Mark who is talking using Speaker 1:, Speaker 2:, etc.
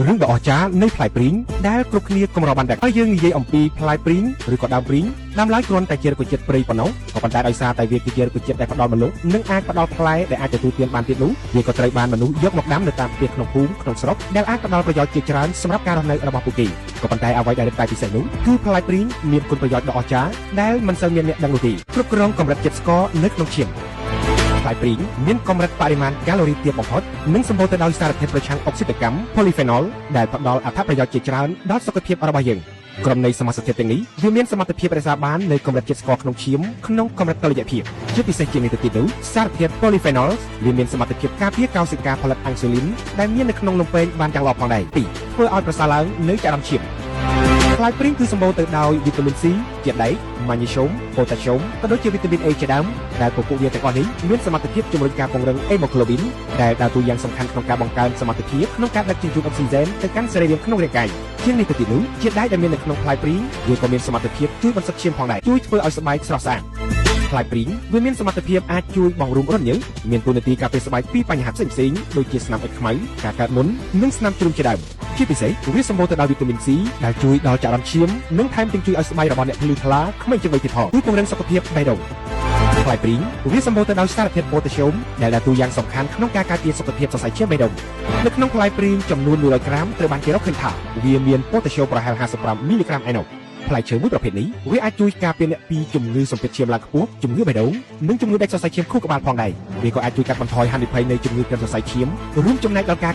Speaker 1: រឿងដ៏អស្ចារ្យនៃផ្លែព្រីងដែលគ្រប់គ្នាកម្របានតែហើយយើងនិយាយអំពីផ្លែព្រីងឬក៏ដើមព្រីងដើមឡើយគ្រាន់តែជារុក្ខជាតិព្រៃប៉ុណ្ណោះក៏ប៉ុន្តែដោយសារតែវាគឺជារុក្ខជាតិដែលផ្ដល់ម្លប់និងអាចផ្ដល់ផ្លែដែលអាចទទួលទានបានទៀតនោះវាក៏ត្រូវបានមនុស្សយកមកដាំនៅតាមផ្ទះក្នុងភូមិក្នុងស្រុកដែលអាចផ្ដល់ប្រយោជន៍ជាច្រើនសម្រាប់ការរស់នៅរបស់ពួកគេក៏ប៉ុន្តែអ្វីដែលតែពិសេសនោះគឺផ្លែព្រីងមានគុណប្រយោជន៍ដ៏អស្ចារ្យដែលមិនសូវមានអ្នកដឹងនោះទេគ្រប់គ្រងកម្រិតជាតិស្ករនៅក្នុងឈាមផ្លែព្រីងមានកម្រិតបរិមាណកាឡូរីទាបបំផុតនិងសម្បូរទៅដោយសារធាតុប្រឆាំងអុកស៊ីតកម្ម polyphenol ដែលផ្ដល់អត្ថប្រយោជន៍ជាច្រើនដល់សុខភាពរបស់យើងក្រុមនៃសមាសធាតុទាំងនេះវាមានសមត្ថភាពរក្សាបាននៅកម្រិតជាតិស្ករក្នុងឈាមក្នុងកម្រិតតុល្យភាពជាពិសេសជាងនេះទៅទៀតនោះសារធាតុ polyphenol វាមានសមត្ថភាពការពារកោសិកាផលិតអាំងស៊ូលីនដែលមាននៅក្នុងនំពែងបានយ៉ាងល្អផងដែរទីធ្វើឲ្យប្រសើរឡើងនៅចរន្តឈាមផ្លែព្រីងគឺសម្បូរទៅដោយវីតាមីន C ជាតិដែក ម៉ាញ៉េស្យូម ប៉ូតាស្យូមក៏ដូចជាវីតាមីន A ជាដើមដែលពពួកវាទាំងអស់នេះមានសមត្ថភាពជំរុញការពង្រឹងអេម៉ូក្លូប៊ីនដែលដើរតួយ៉ាងសំខាន់ក្នុងការបង្កើនសមត្ថភាពក្នុងការដឹកជញ្ជូនអុកស៊ីហ្សែនទៅកាន់សរីរាង្គក្នុងរាងកាយជាងនេះទៅទៀតនោះជាតិដែកដែលមាននៅក្នុងផ្លែព្រីងវាក៏មានសមត្ថភាពជួយបន្សុទ្ធឈាមផងដែរជួយធ្វើឲ្យស្បែកស្រស់ស្អាតផ្លែព្រីងវាមានសមត្ថភាពអាចជួយបង្រួមរន្ធញើសមានតួនាទីការពារស្បែកពីបញ្ហាផ្សេងៗដូចជាស្នាមអុចខ្មៅការកើតមុននិងស្នាមជ្រុំជាដើមជាពិសេសវាសម្បូរទៅដោយវីតាមីន C ដែលជួយដល់ចរន្តឈាមនិងថែមទាំងជួយឲ្យស្បែករបស់អ្នកភ្លឺថ្លាក្មេងជាងវ័យទៀតផងជួយពង្រឹងសុខភាពបេះដូងផ្លែព្រីងវាសម្បូរទៅដោយសារធាតុប៉ូតាស្យូមដែលដើរតួយ៉ាងសំខាន់ក្នុងការការពារសុខភាពសរសៃឈាមបេះដូងនៅក្នុងផ្លែព្រីងចំនួន100ក្រាមត្រូវបានគេរកឃើញថាវាមានប៉ូតាស្យូមប្រហែល55មីលីក្រាមឯណោះផ្លែឈើមួយប្រភេទនេះវាអាចជួយការពារអ្នកពីជំងឺសម្ពាធឈាមឡើងខ្ពស់ជំងឺបេះដូងនិងជំងឺដាច់សរសៃឈាមខួរក្បាលផងដែរវាក៏អាចជួយកាត់បន្ថយហានិភ័យនៃជំងឺគ្រុនសរសៃឈាមរួមចំណែកដល់ការ